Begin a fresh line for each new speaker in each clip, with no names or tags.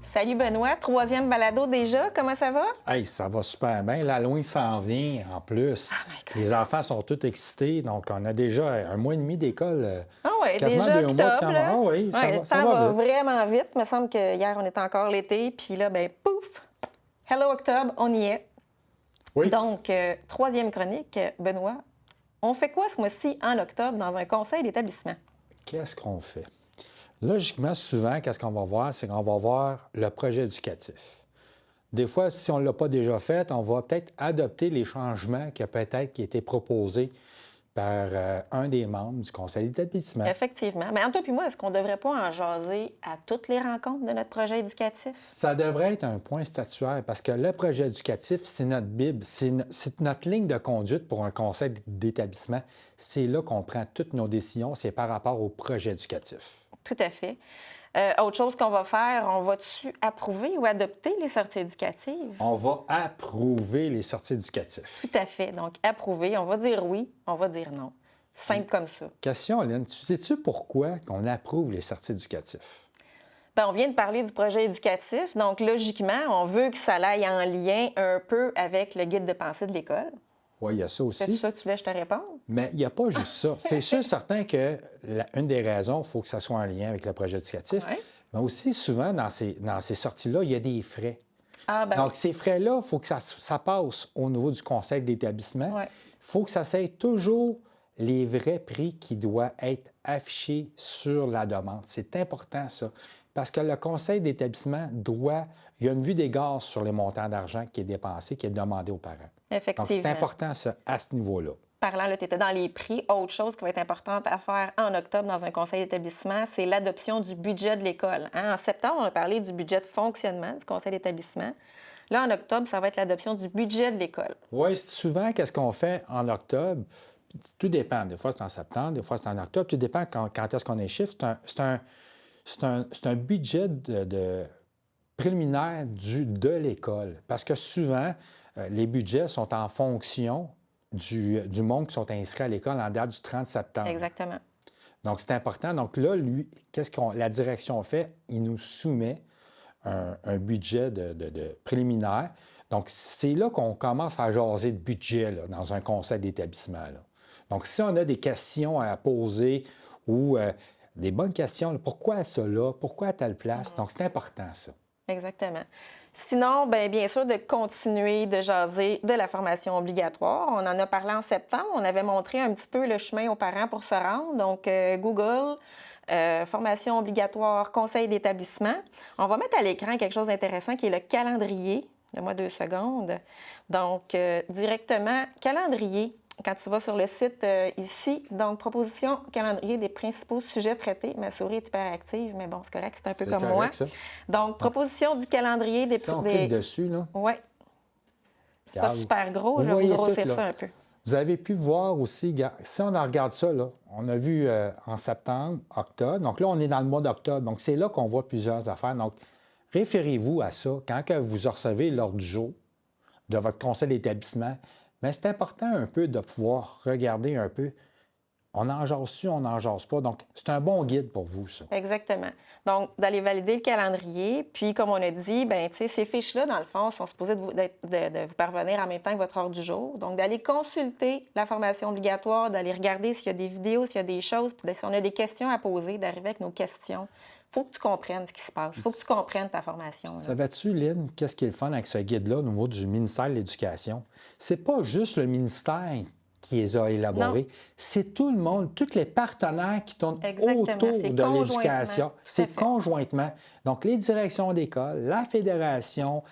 Salut Benoît, troisième balado déjà, comment ça va?
Hey, ça va super bien. L'Halloween s'en vient en plus.
Oh my God.
Les enfants sont tous excités. Donc, on a déjà un mois et demi d'école.
Ah oui,
Quasiment
déjà
2 mois de
octobre, là.
Ah oui, ça
Ouais,
va,
le
ça
temps
va
va
vite.
vraiment vite. Il me semble que hier, on était encore l'été, puis là, ben pouf! Hello octobre, on y est.
Oui.
Donc, troisième chronique, Benoît. On fait quoi ce mois-ci en octobre dans un conseil d'établissement?
Qu'est-ce qu'on fait? Logiquement, souvent, qu'est-ce qu'on va voir? C'est qu'on va voir le projet éducatif. Des fois, si on ne l'a pas déjà fait, on va peut-être adopter les changements qui ont été proposés par un des membres du conseil d'établissement.
Effectivement. Mais entre toi et moi, est-ce qu'on ne devrait pas en jaser à toutes les rencontres de notre projet éducatif?
Ça devrait être un point statutaire parce que le projet éducatif, c'est notre Bible, c'est notre ligne de conduite pour un conseil d'établissement. C'est là qu'on prend toutes nos décisions, c'est par rapport au projet éducatif.
Tout à fait. Autre chose qu'on va faire, on va-tu approuver ou adopter les sorties éducatives?
On va approuver les sorties éducatives.
Tout à fait. Donc, approuver, on va dire oui, on va dire non. Simple comme ça.
Question, Lynn, sais-tu pourquoi qu'on approuve les sorties éducatives?
Bien, on vient de parler du projet éducatif, donc logiquement, on veut que ça aille en lien un peu avec le guide de pensée de l'école.
Oui, il y a ça
C'est
aussi.
ça que tu voulais que je te réponde?
Mais il n'y a pas juste ça. C'est sûr certain que une des raisons, il faut que ça soit en lien avec le projet éducatif.
Oui.
Mais aussi, souvent, dans ces sorties-là, il y a des frais.
Ah, ben
Donc, ces frais-là, il faut que ça passe au niveau du conseil d'établissement.
Ouais.
Il faut que ça soit toujours les vrais prix qui doivent être affichés sur la demande. C'est important, ça. Parce que le conseil d'établissement il y a une vue d'égard sur les montants d'argent qui est dépensé, qui est demandé aux parents.
Effectivement.
Donc, c'est important, ça, à ce niveau-là.
Parlant, là, tu étais dans les prix. Autre chose qui va être importante à faire en octobre dans un conseil d'établissement, c'est l'adoption du budget de l'école. Hein? En septembre, on a parlé du budget de fonctionnement du conseil d'établissement. Là, en octobre, ça va être l'adoption du budget de l'école.
Oui, souvent, qu'est-ce qu'on fait en octobre? Tout dépend. Des fois, c'est en septembre, des fois, c'est en octobre. Tout dépend quand est-ce qu'on est chiffre. C'est un budget préliminaire de l'école. Parce que souvent, les budgets sont en fonction du monde qui sont inscrits à l'école en date du 30 septembre.
Exactement.
Donc, c'est important. Donc là, lui, la direction fait? Il nous soumet un budget de préliminaire. Donc, c'est là qu'on commence à jaser de budget là, dans un conseil d'établissement. Là. Donc, si on a des questions à poser ou des bonnes questions, là, pourquoi ça là? Pourquoi à telle place? Donc, c'est important, ça.
Exactement. Sinon, bien sûr, de continuer de jaser de la formation obligatoire. On en a parlé en septembre. On avait montré un petit peu le chemin aux parents pour se rendre. Donc, Google, formation obligatoire, conseil d'établissement. On va mettre à l'écran quelque chose d'intéressant qui est le calendrier. Donne-moi 2 secondes. Donc, directement, calendrier. Quand tu vas sur le site ici, donc proposition calendrier des principaux sujets traités. Ma souris est hyperactive, mais bon, c'est correct, c'est un peu
C'est
comme
correct,
moi.
ça.
Donc, proposition du calendrier des...
Si on clique dessus, là,
Oui. C'est pas
regarde,
super gros,
vous
je vais
voyez
vous grossir
tout, là.
ça un peu.
vous avez pu voir aussi, si on en regarde ça, là, on a vu en septembre, octobre. Donc là, on est dans le mois d'octobre. Donc, c'est là qu'on voit plusieurs affaires. Donc, référez-vous à ça quand que vous recevez l'ordre du jour de votre conseil d'établissement. Mais c'est important un peu de pouvoir regarder un peu. On en jase-tu, on n'en jase pas. Donc, c'est un bon guide pour vous, ça.
Exactement. Donc, d'aller valider le calendrier. Puis, comme on a dit, ces fiches-là, dans le fond, sont supposées de vous parvenir en même temps que votre ordre du jour. Donc, d'aller consulter la formation obligatoire, d'aller regarder s'il y a des vidéos, s'il y a des choses, puis si on a des questions à poser, d'arriver avec nos questions. Il faut que tu comprennes ce qui se passe. Il faut que tu comprennes ta formation. Là.
Savais-tu, Lynn, qu'est-ce qui est le fun avec ce guide-là au niveau du ministère de l'Éducation? C'est pas juste le ministère qui les a élaborés. C'est tout le monde, tous les partenaires qui tournent autour de l'éducation. C'est conjointement. Donc, les directions d'école, la fédération,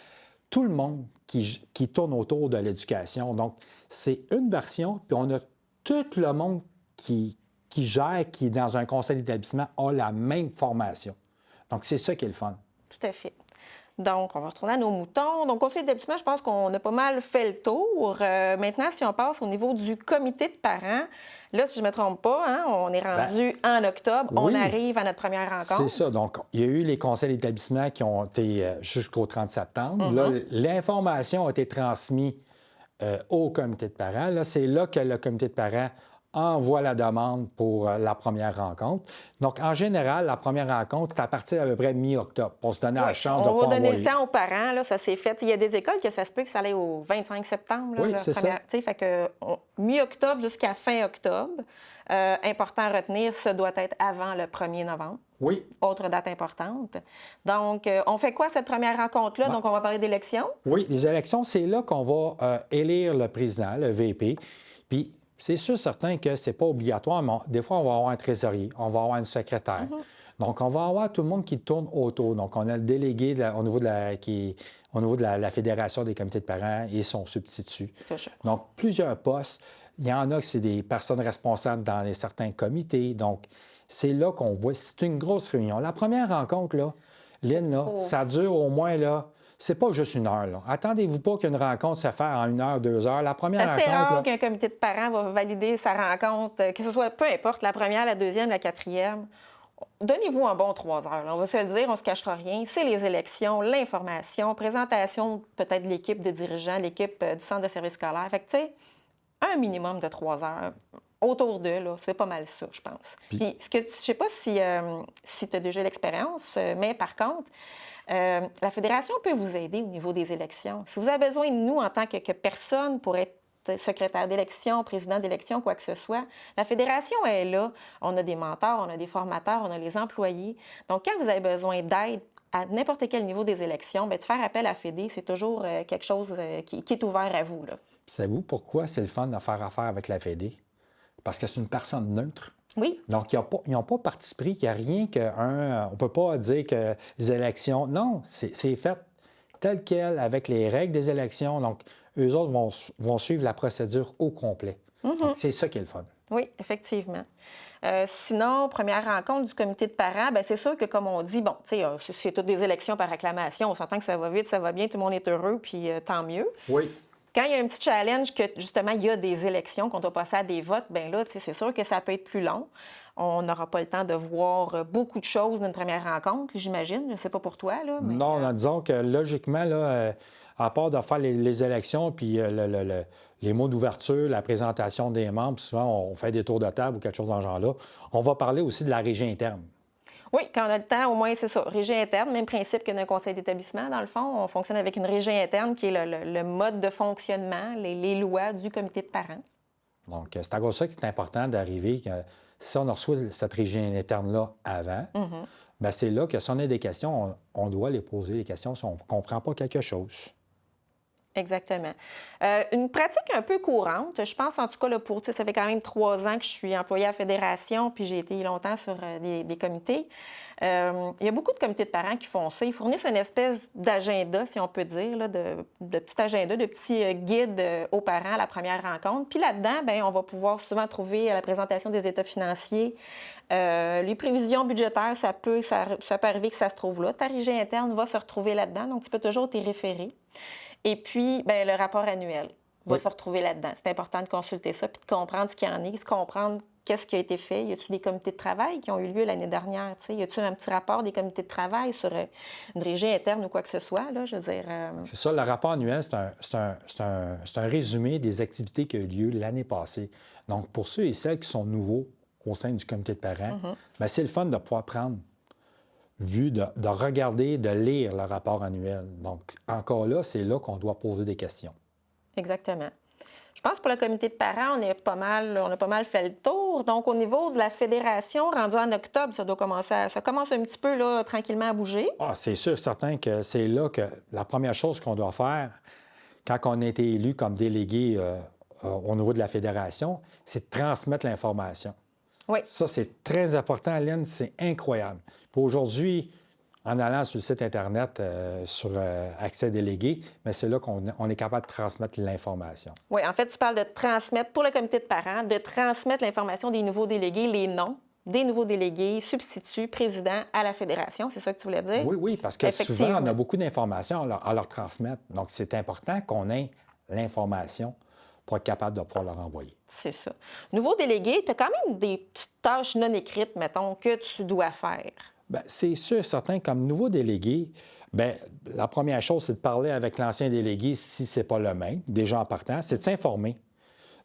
tout le monde qui tourne autour de l'éducation. Donc, c'est une version, puis on a tout le monde qui gère, qui, dans un conseil d'établissement, a la même formation. Donc, c'est ça qui est le fun.
Tout à fait. Donc, on va retourner à nos moutons. Donc, conseil d'établissement, je pense qu'on a pas mal fait le tour. Maintenant, si on passe au niveau du comité de parents, là, si je ne me trompe pas, hein, on est rendu en octobre.
Oui,
on arrive à notre première rencontre.
C'est ça. Donc, il y a eu les conseils d'établissement qui ont été jusqu'au 30 septembre. Là, l'information a été transmise au comité de parents. Là, c'est là que le comité de parents envoie la demande pour la première rencontre. Donc, en général, la première rencontre, c'est à partir d'à peu près mi-octobre pour se donner la chance de pouvoir
On va donner
envoyer.
le temps aux parents, là, ça s'est fait. Il y a des écoles que ça se peut que ça aille au 25 septembre. Là,
Oui, c'est ça.
Fait que mi-octobre jusqu'à fin octobre. Important à retenir, ça doit être avant le 1er novembre.
Oui.
Autre date importante. Donc, on fait quoi cette première rencontre-là? Donc, on va parler d'élections.
Oui, les élections, c'est là qu'on va élire le président, le VP. Puis, c'est sûr, certain que c'est pas obligatoire, mais des fois, on va avoir un trésorier, on va avoir une secrétaire. Donc, on va avoir tout le monde qui tourne autour. Donc, on a le délégué au niveau de la Fédération des comités de parents et son substitut. Donc, plusieurs postes. Il y en a que c'est des personnes responsables dans certains comités. Donc, c'est là qu'on voit. C'est une grosse réunion. La première rencontre, là, Lynn, là, ça dure au moins, là, c'est pas juste une heure. Là. Attendez-vous pas qu'une rencontre se fasse en 1 heure, 2 heures. La première rencontre.
C'est rare qu'un comité de parents va valider sa rencontre, que ce soit, peu importe, la première, la deuxième, la quatrième. Donnez-vous un bon 3 heures. Là. On va se le dire, on ne se cachera rien. C'est les élections, l'information, présentation peut-être de l'équipe de dirigeants, l'équipe du centre de services scolaires. Fait que, tu sais, un minimum de 3 heures. Autour d'eux, là, c'est pas mal ça, je pense. Puis, je ne sais pas si tu as déjà l'expérience, mais par contre, la Fédération peut vous aider au niveau des élections. Si vous avez besoin de nous en tant que personne pour être secrétaire d'élection, président d'élection, quoi que ce soit, la Fédération est là. On a des mentors, on a des formateurs, on a les employés. Donc, quand vous avez besoin d'aide à n'importe quel niveau des élections, bien, de faire appel à Fédé, c'est toujours quelque chose qui est ouvert à vous. Là.
Savez-vous pourquoi c'est le fun de faire affaire avec la Fédé? Parce que c'est une personne neutre.
Oui.
Donc, ils n'ont pas parti pris, il n'y a rien on ne peut pas dire que les élections... Non, c'est fait tel quel, avec les règles des élections. Donc, eux autres vont suivre la procédure au complet. Donc, c'est ça qui est le fun.
Oui, effectivement. Sinon, première rencontre du comité de parents, bien, c'est sûr que, comme on dit, bon, tu sais, c'est toutes des élections par acclamation. On s'entend que ça va vite, ça va bien, tout le monde est heureux, puis tant mieux.
Oui.
Quand il y a un petit challenge que, justement, il y a des élections, qu'on doit passer à des votes, bien là, c'est sûr que ça peut être plus long. On n'aura pas le temps de voir beaucoup de choses d'une première rencontre, j'imagine. Je ne sais pas pour toi, là. Mais...
Non, disons que, logiquement, là, à part de faire les élections, puis les mots d'ouverture, la présentation des membres, souvent, on fait des tours de table ou quelque chose dans ce genre-là. On va parler aussi de la régie interne.
Oui, quand on a le temps, au moins, c'est ça. Régie interne, même principe que d'un conseil d'établissement, dans le fond. On fonctionne avec une régie interne qui est le mode de fonctionnement, les lois du comité de parents.
Donc, c'est à cause de ça que c'est important d'arriver, si on reçoit cette régie interne-là avant, bien, c'est là que si on a des questions, on doit les poser, les questions, si on ne comprend pas quelque chose.
Exactement. Une pratique un peu courante, je pense en tout cas, là, ça fait quand même 3 ans que je suis employée à la Fédération, puis j'ai été longtemps sur des comités. Il y a beaucoup de comités de parents qui font ça. Ils fournissent une espèce d'agenda, si on peut dire, là, de petit agenda, de petit guide aux parents à la première rencontre. Puis là-dedans, bien, on va pouvoir souvent trouver la présentation des états financiers, les prévisions budgétaires, ça peut arriver que ça se trouve là. Ta régie interne va se retrouver là-dedans, donc tu peux toujours t'y référer. Et puis, bien, le rapport annuel va se retrouver là-dedans. C'est important de consulter ça puis de comprendre ce qu'il y en est, de comprendre qu'est-ce qui a été fait. Y a-t-il des comités de travail qui ont eu lieu l'année dernière? T'sais? Y a-t-il un petit rapport des comités de travail sur une régie interne ou quoi que ce soit? Là, je veux dire,
C'est ça, le rapport annuel, c'est un résumé des activités qui ont eu lieu l'année passée. Donc, pour ceux et celles qui sont nouveaux au sein du comité de parents, bien, c'est le fun de pouvoir prendre de regarder, de lire le rapport annuel. Donc, encore là, c'est là qu'on doit poser des questions.
Exactement. Je pense que pour le comité de parents, on a pas mal fait le tour. Donc, au niveau de la fédération, rendu en octobre, ça commence un petit peu là, tranquillement à bouger.
Ah, c'est sûr, certain que c'est là que la première chose qu'on doit faire quand on a été élu comme délégué au niveau de la fédération, c'est de transmettre l'information.
Oui.
Ça, c'est très important, Lynn, c'est incroyable. Puis aujourd'hui, en allant sur le site Internet sur Accès délégué, mais c'est là qu'on est capable de transmettre l'information.
Oui, en fait, tu parles de transmettre, pour le comité de parents, de transmettre l'information des nouveaux délégués, les noms des nouveaux délégués, substituts, présidents à la fédération. C'est ça que tu voulais dire?
Oui, parce que souvent, on a beaucoup d'informations à leur transmettre. Donc, c'est important qu'on ait l'information pour être capable de pouvoir leur envoyer.
C'est ça. Nouveau délégué, tu as quand même des petites tâches non écrites, mettons, que tu dois faire.
Bien, c'est sûr, certain, comme nouveau délégué, bien, la première chose, c'est de parler avec l'ancien délégué si ce n'est pas le même, déjà en partant, c'est de s'informer.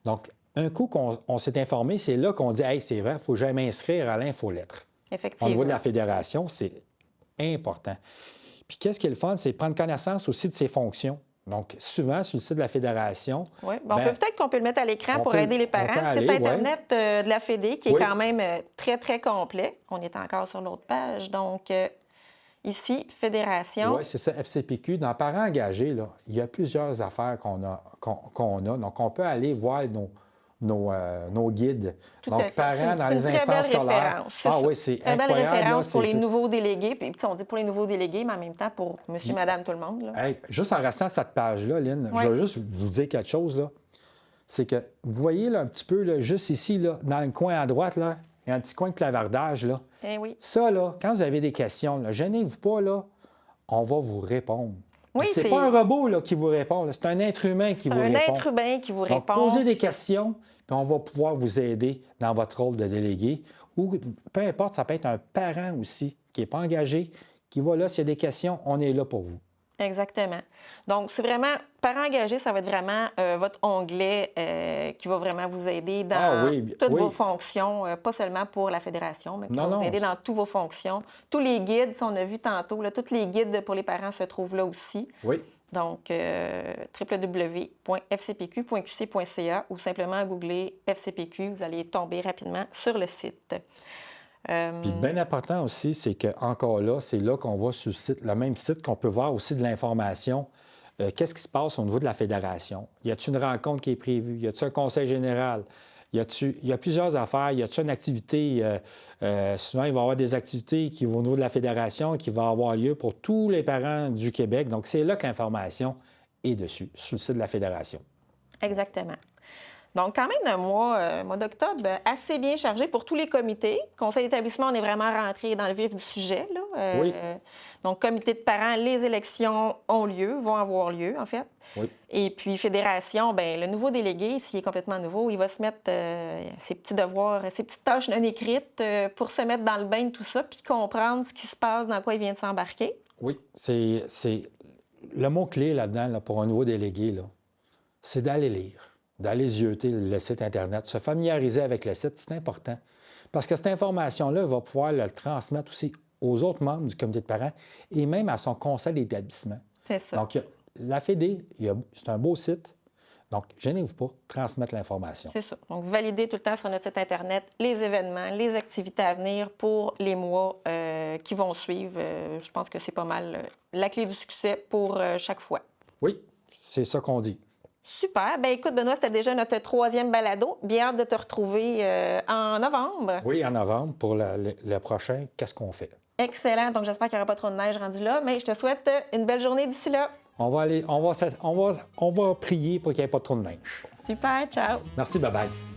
Donc, un coup qu'on s'est informé, c'est là qu'on dit « Hey, c'est vrai, il faut jamais m'inscrire à l'infolettre. »
Effectivement.
Au niveau de la fédération, c'est important. Puis qu'est-ce qui est le fun, c'est prendre connaissance aussi de ses fonctions. Donc, souvent, sur le site de la Fédération...
Oui, peut-être qu'on peut le mettre à l'écran pour aider les parents. Site Internet de la Fédé qui est quand même très, très complet. On est encore sur l'autre page. Donc, ici, Fédération.
Oui, c'est ça, FCPQ. Dans Parents engagés, là, il y a plusieurs affaires qu'on a. Donc, on peut aller voir nos guides.
Tout
donc,
à fait.
parents dans les instances scolaires.
Oui,
c'est
une belle référence pour les
ça.
nouveaux délégués. Puis, on dit pour les nouveaux délégués, mais en même temps pour monsieur, madame, tout le monde. Là.
Hey, juste en restant à cette page-là, Lynn, je vais juste vous dire quelque chose. Là. C'est que, vous voyez là, un petit peu, là, juste ici, là, dans le coin à droite, là, il y a un petit coin de clavardage. Là.
Oui.
Ça, là, quand vous avez des questions, là, gênez-vous pas, là, on va vous répondre.
Oui,
c'est pas un robot là, qui vous répond, c'est un être humain qui vous répond.
C'est un être humain qui vous répond.
Donc, posez des questions, puis on va pouvoir vous aider dans votre rôle de délégué. Ou peu importe, ça peut être un parent aussi qui n'est pas engagé, qui va là, s'il y a des questions, on est là pour vous.
Exactement. Donc, c'est vraiment, parents engagés, ça va être vraiment votre onglet qui va vraiment vous aider dans toutes vos fonctions, pas seulement pour la Fédération, mais qui va vous aider dans toutes vos fonctions. Tous les guides, on a vu tantôt, là, tous les guides pour les parents se trouvent là aussi.
Oui.
Donc, www.fcpq.qc.ca ou simplement googler FCPQ, vous allez tomber rapidement sur le site.
Puis bien important aussi, c'est qu'encore là, c'est là qu'on va sur le même site qu'on peut voir aussi de l'information. Qu'est-ce qui se passe au niveau de la fédération? Y a-t-il une rencontre qui est prévue? Y a-t-il un conseil général? Il y a plusieurs affaires. Y a-t-il une activité? Souvent, il va y avoir des activités qui vont au niveau de la fédération qui vont avoir lieu pour tous les parents du Québec. Donc, c'est là que l'information est dessus, sur le site de la fédération.
Exactement. Donc, quand même, un mois d'octobre assez bien chargé pour tous les comités. Conseil d'établissement, on est vraiment rentré dans le vif du sujet. Là.
Oui.
Donc, comité de parents, les élections ont lieu, vont avoir lieu, en fait.
Oui.
Et puis, fédération, bien, le nouveau délégué, s'il est complètement nouveau, il va se mettre ses petits devoirs, ses petites tâches non écrites pour se mettre dans le bain de tout ça, puis comprendre ce qui se passe, dans quoi il vient de s'embarquer.
Oui, c'est le mot-clé là-dedans, là, pour un nouveau délégué, là, c'est d'aller lire. D'aller zioter le site Internet, se familiariser avec le site, c'est important. Parce que cette information-là va pouvoir le transmettre aussi aux autres membres du comité de parents et même à son conseil d'établissement.
C'est ça.
Donc, la Fédé, c'est un beau site. Donc, gênez-vous pas, transmettre l'information.
C'est ça. Donc, validez tout le temps sur notre site Internet les événements, les activités à venir pour les mois qui vont suivre. Je pense que c'est pas mal la clé du succès pour chaque fois.
Oui, c'est ça qu'on dit.
Super. Bien, écoute, Benoît, c'était déjà notre 3e balado. Bien hâte de te retrouver en novembre.
Oui, en novembre, pour le prochain, qu'est-ce qu'on fait?
Excellent. Donc, j'espère qu'il n'y aura pas trop de neige rendu là, mais je te souhaite une belle journée d'ici là.
On va prier pour qu'il n'y ait pas trop de neige.
Super. Ciao.
Merci, bye-bye.